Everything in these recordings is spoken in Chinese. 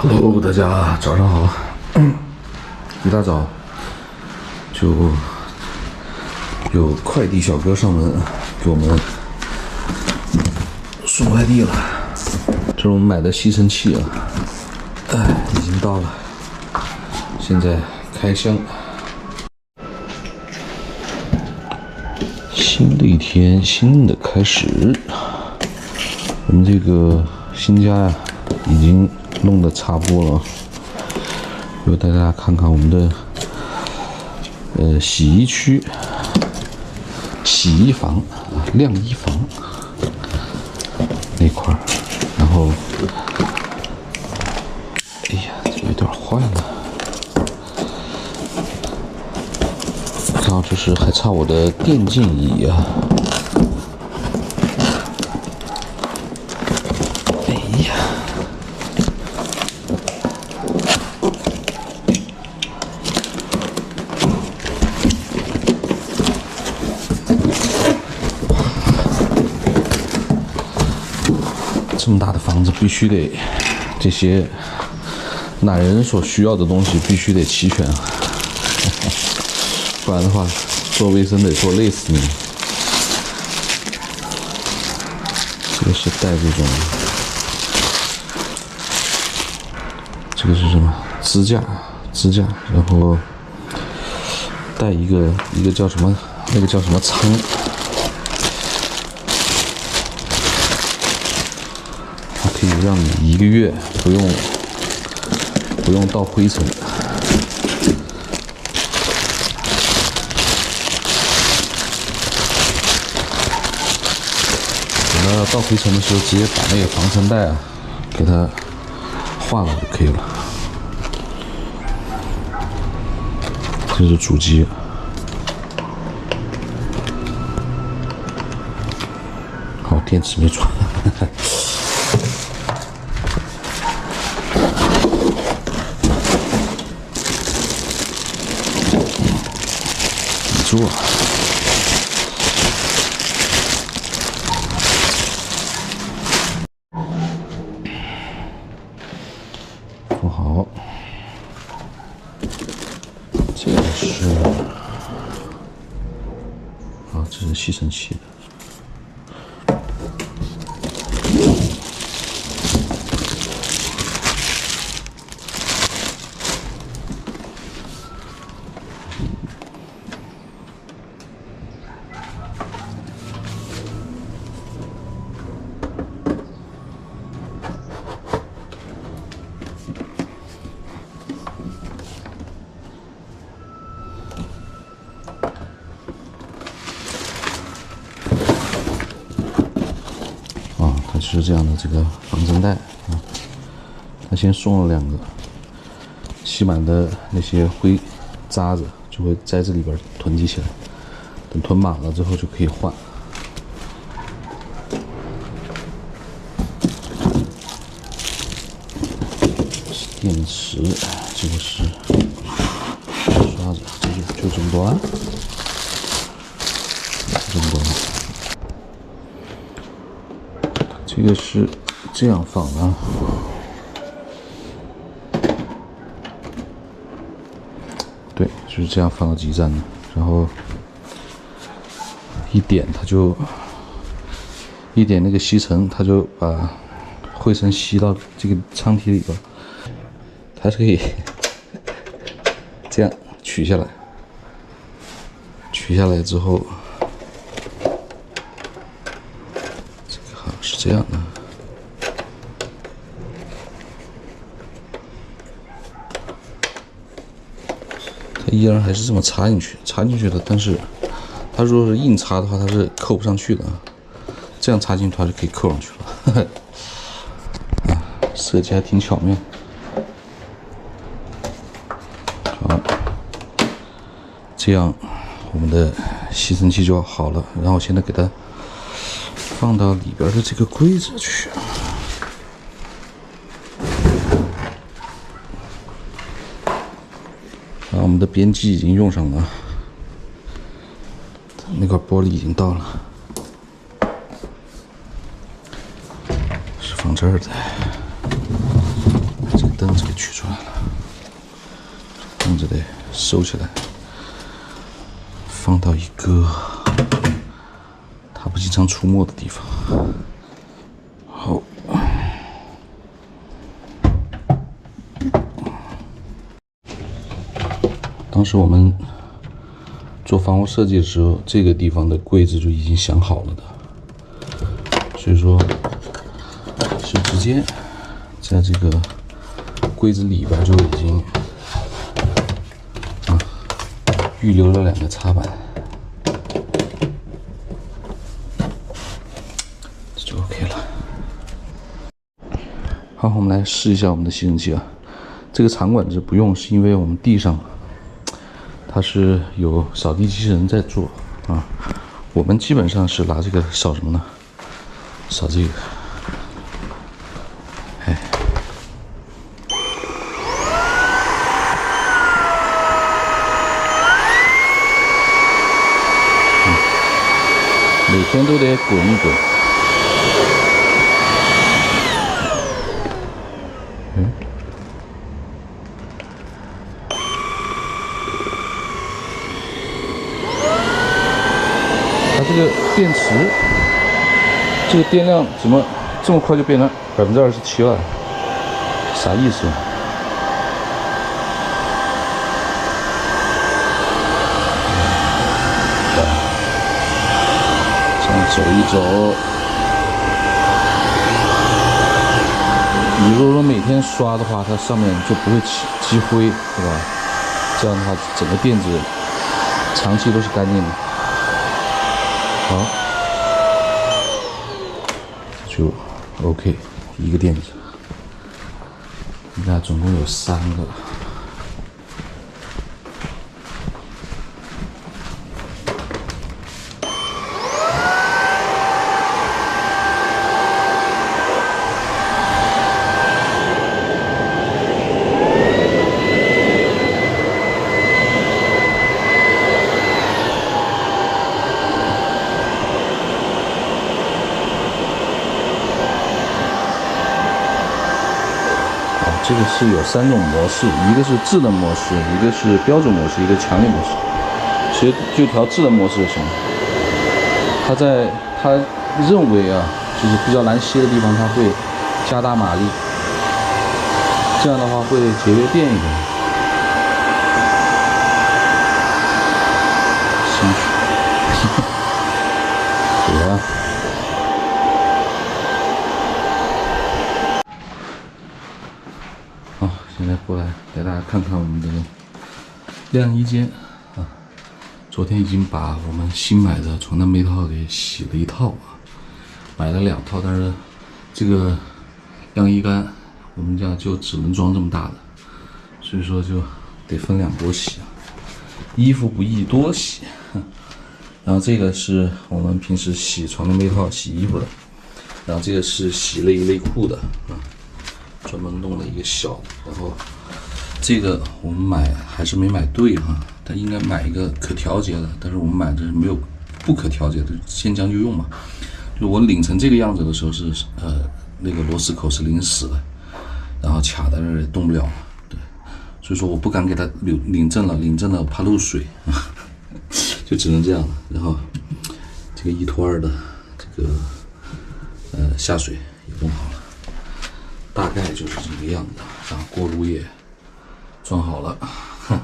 Hello， 大家早上好。一大早就有快递小哥上门给我们送快递了，这是我们买的吸尘器啊，已经到了，现在开箱。新的一天，新的开始。我们这个新家呀，已经弄得差不多了，给大家看看我们的洗衣区、洗衣房、晾衣房那块儿，然后，哎呀，这有点坏了。然后就是还差我的电竞椅啊。这么大的房子，必须得这些男人所需要的东西必须得齐全啊，不然的话做卫生得做累死你。这个是带这种，这个是什么？支架，然后带一个叫什么？那个叫什么仓？可以让你1个月不用倒灰尘。等到倒灰尘的时候，直接把那个防尘袋啊给它换了就可以了。这是主机。好，电池没装。做放好，这个是啊，这是吸尘器的。就是这样的这个防尘袋啊，他先送了2个，吸满的那些灰渣子就会在这里边囤积起来，等囤满了之后就可以换。电池，这个是刷子，就这么多啊，这么多。这个是这样放的，对，就是这样放到基站的，然后一点那个吸尘，它就把灰尘吸到这个舱体里边，它是可以这样取下来之后。是这样的，它依然还是这么插进去的，但是它如果是硬插的话，它是扣不上去的。这样插进去，它就可以扣上去了。啊，设计还挺巧妙。好，这样我们的吸尘器就好了。然后现在给它放到里边的这个柜子去。然后我们的边机已经用上了，那块玻璃已经到了，是放这儿的。这个凳子给取出来了，凳子得收起来，放到一个它不经常出没的地方。好，当时我们做房屋设计的时候，这个地方的柜子就已经想好了的，所以说是直接在这个柜子里边就已经预留了2个插板，这就 OK 了。好，我们来试一下我们的吸尘器啊。这个长管子不用，是因为我们地上它是有扫地机器人在做啊。我们基本上是拿这个扫什么呢？扫这个。哎。每天都得滚一滚。它这个电池，这个电量怎么这么快就变成27%了？啥意思？走一走，你如果说每天刷的话，它上面就不会起积灰，对吧？这样的话，整个垫子长期都是干净的。好，就 OK， 一个垫子，你看总共有3个。这个是有3种模式，一个是智能模式，一个是标准模式，一个强烈模式。其实就调智能模式就行了。它认为啊，就是比较难吸的地方，它会加大马力，这样的话会节约电一点。兴许，对啊。现在过来带大家看看我们的晾衣间啊。昨天已经把我们新买的床单被套给洗了一套啊，买了2套，但是这个晾衣杆我们家就只能装这么大的，所以说就得分2波洗啊。衣服不宜多洗，然后这个是我们平时洗床单被套、洗衣服的，然后这个是洗内衣内裤的啊。专门弄了一个小的，然后这个我们还是没买对哈，它应该买一个可调节的，但是我们买的是没有不可调节的，现将就用嘛。就我拧成这个样子的时候是那个螺丝口是拧死的，然后卡在那儿也动不了，对，所以说我不敢给它拧正了，拧正了怕漏水，就只能这样了。然后这个1拖2的这个下水也弄好了。大概就是这个样子，然后锅炉也装好了，所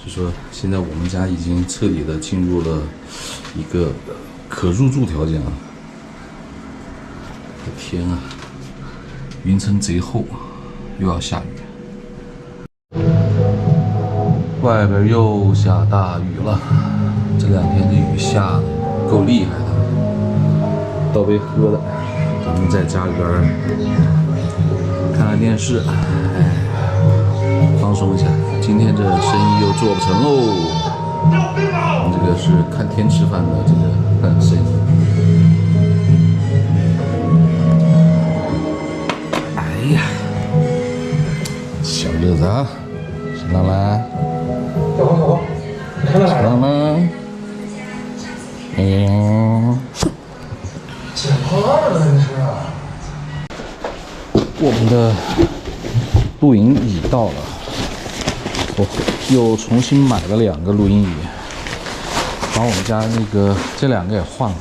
以说现在我们家已经彻底的进入了一个可入住条件啊！我的天啊，云层贼厚，又要下雨，外边又下大雨了。这2天这雨下的够厉害的，倒杯喝的，咱们在家里边看看电视，放松一下。今天这生意又做不成喽。我们这个是看天吃饭的这个生意。哎呀，小日子啊，吃到了。吃到了。捡破烂了这是。我们的露营椅到了，我又重新买了2个露营椅，把我们家那个这2个也换了，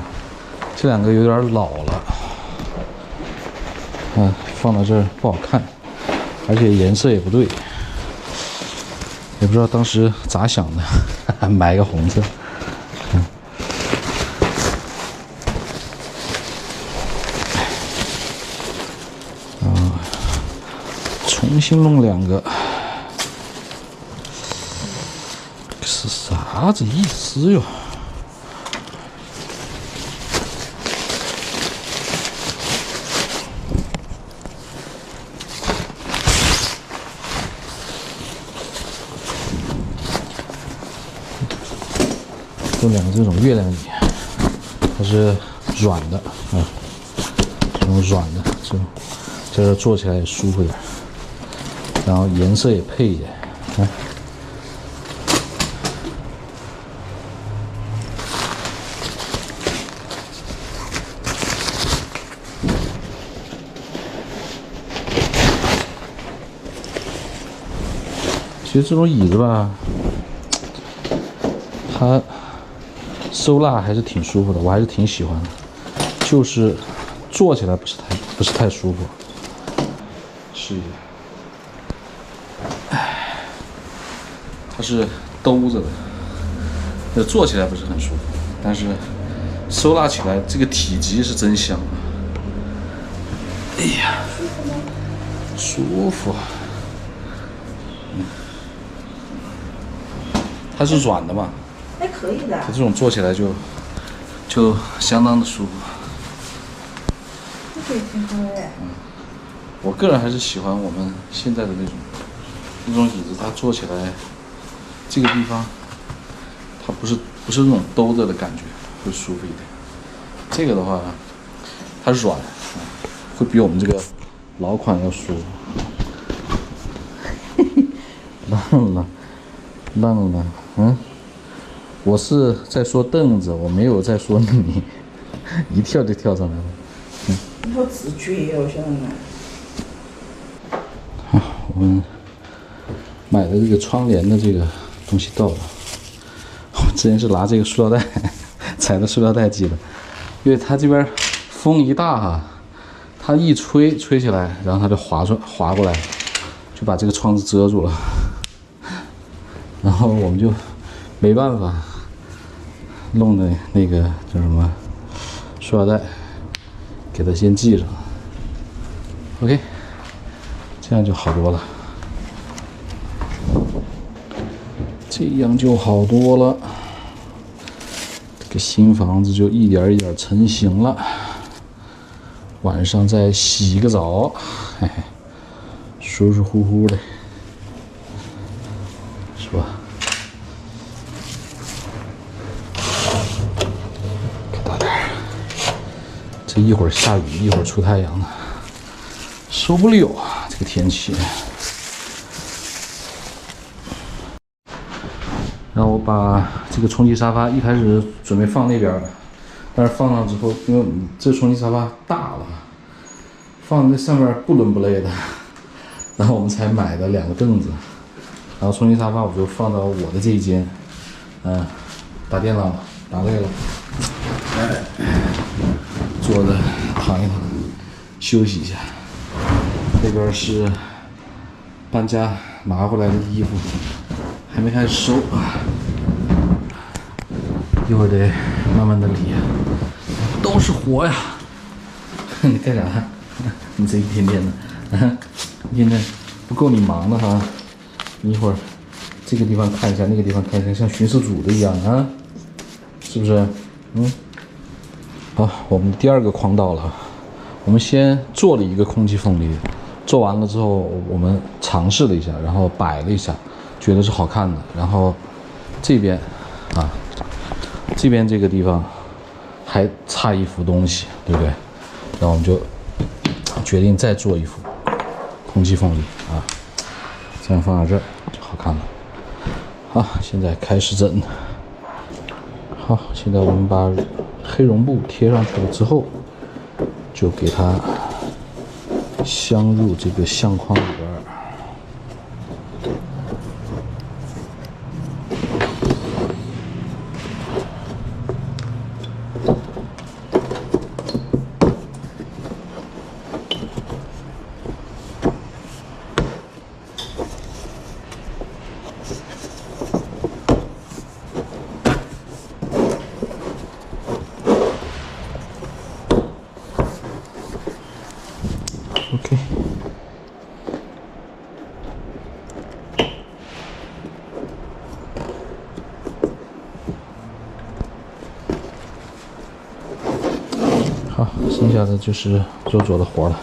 这2个有点老了，放到这儿不好看，而且颜色也不对，也不知道当时咋想的，买个红色。重新弄2个，是啥子意思哟？有2个这种月亮椅，它是软的啊，这种软的，这坐起来也舒服点。然后颜色也配一点，其实这种椅子吧，它收纳还是挺舒服的，我还是挺喜欢的，就是坐起来不是太舒服。试一下。它是兜着的，坐起来不是很舒服，但是收纳起来这个体积是真香。哎呀，舒服。它是软的嘛？还可以的。它这种坐起来就相当的舒服。这个也挺好的。我个人还是喜欢我们现在的那种椅子，它坐起来。这个地方，它不是那种兜着的感觉，会舒服一点。这个的话，它软，会比我们这个老款要舒服。愣了，我是在说凳子，我没有在说你，一跳就跳上来了。你好自觉哦，小人。好，我们买的这个窗帘的这个东西到了。我之前是拿这个塑料袋，踩的塑料袋系的，因为它这边风一大哈，它一吹起来，然后它就滑过来，就把这个窗子遮住了。然后我们就没办法弄的那个叫什么塑料袋，给它先系上。OK， 这样就好多了。这样就好多了，这个新房子就一点一点成型了。晚上再洗个澡，嘿嘿，舒舒服服的，是吧？开大点，这一会儿下雨，一会儿出太阳的，受不了啊！这个天气。然后我把这个充气沙发一开始准备放那边的，但是放上之后，因为这充气沙发大了，放在上面不伦不类的，然后我们才买的2个凳子，然后充气沙发我就放到我的这一间，打电脑打累了，坐着躺一躺，休息一下。这边是搬家拿回来的衣服。还没开始收啊，一会儿得慢慢的理，都是活呀！你干啥？你这一天天的，一天天不够你忙的哈！你一会儿这个地方看一下，那个地方看一下，像巡视组的一样啊，是不是？好，我们第2个框到了，我们先做了一个空气缝里，做完了之后，我们尝试了一下，然后摆了一下。觉得是好看的，然后这边啊，这边这个地方还差一幅东西，对不对？然后我们就决定再做一幅空气缝里啊，这样放在这儿就好看了。好，现在开始整。好，现在我们把黑绒布贴上去了之后，就给它镶入这个相框里边。OK。好，剩下的就是肉做的活了。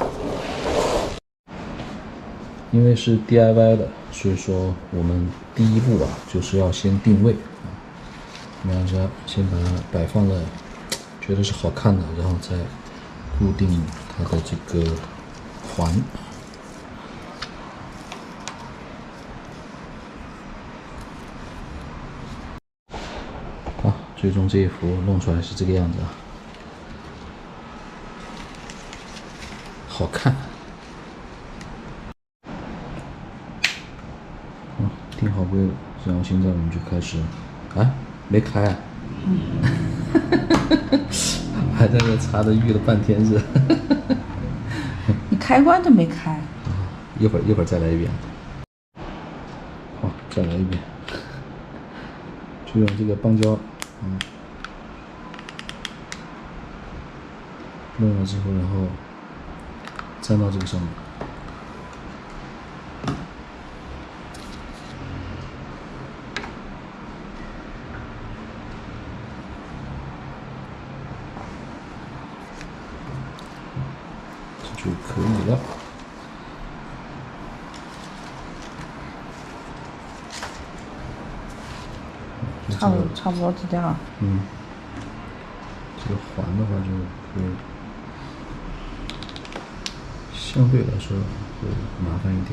因为是 DIY 的，所以说我们第一步啊，就是要先定位啊，两家先把它摆放的觉得是好看的，然后再固定它的这个环。好，最终这一幅弄出来是这个样子啊，好看。定好规了，然后现在我们就开始，啊，没开啊，还在那查着预了半天是，你开关都没开。一会儿再来一遍，好，再来一遍，就用这个棒胶，弄了之后，然后粘到这个上面。就可以了。差不多是这样。这个环的话就会相对来说会麻烦一点。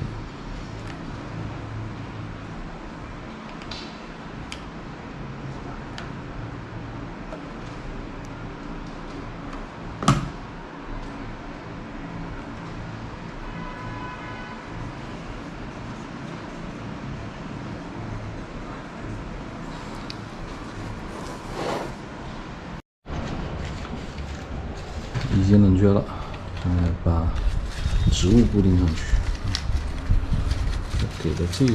已经冷却了，现在把植物固定上去。给的这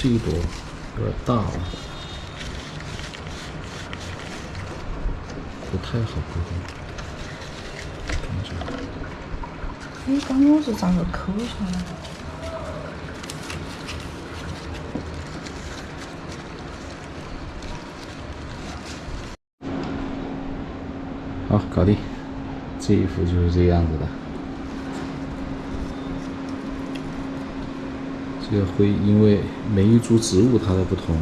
一朵有点大了，不太好固定。看一下，你刚刚是咋个抠下来的？好，搞定。这一幅就是这个样子的。这个会因为每一株植物它的不同，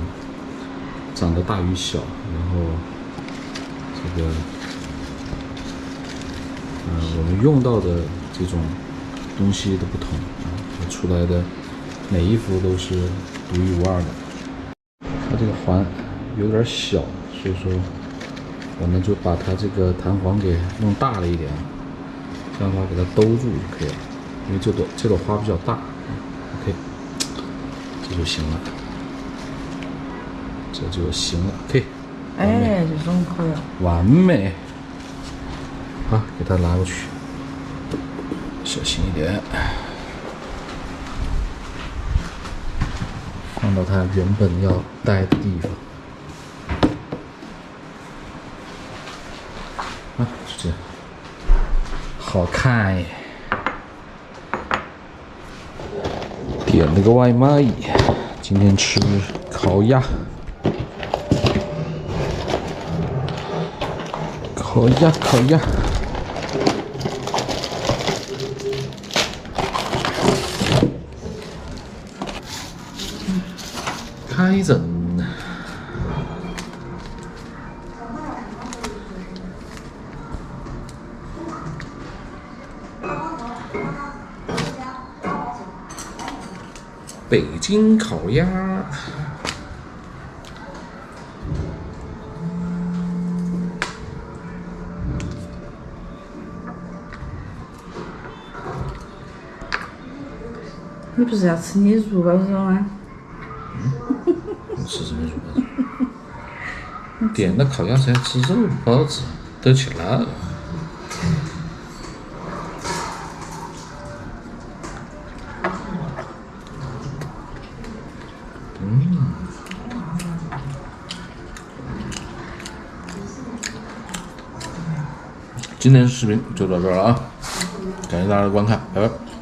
长得大与小，然后这个我们用到的这种东西的不同啊，出来的每一幅都是独一无二的。它这个环有点小，所以说我们就把它这个弹簧给弄大了一点，这样的话给它兜住就可以了。因为这朵花比较大 ，OK， 这就行了，这就行了 ，OK。哎，这种可以了。完美。好，给它拿过去，小心一点，放到它原本要待的地方。啊，就这样，好看耶！点了个外卖，今天吃烤鸭，烤鸭。开整。北京烤鸭。你不是要吃你肉包子吗？吃什么肉包子？点的烤鸭才吃肉包子，得起来。今天视频就到这儿了啊，感谢大家的观看，拜拜。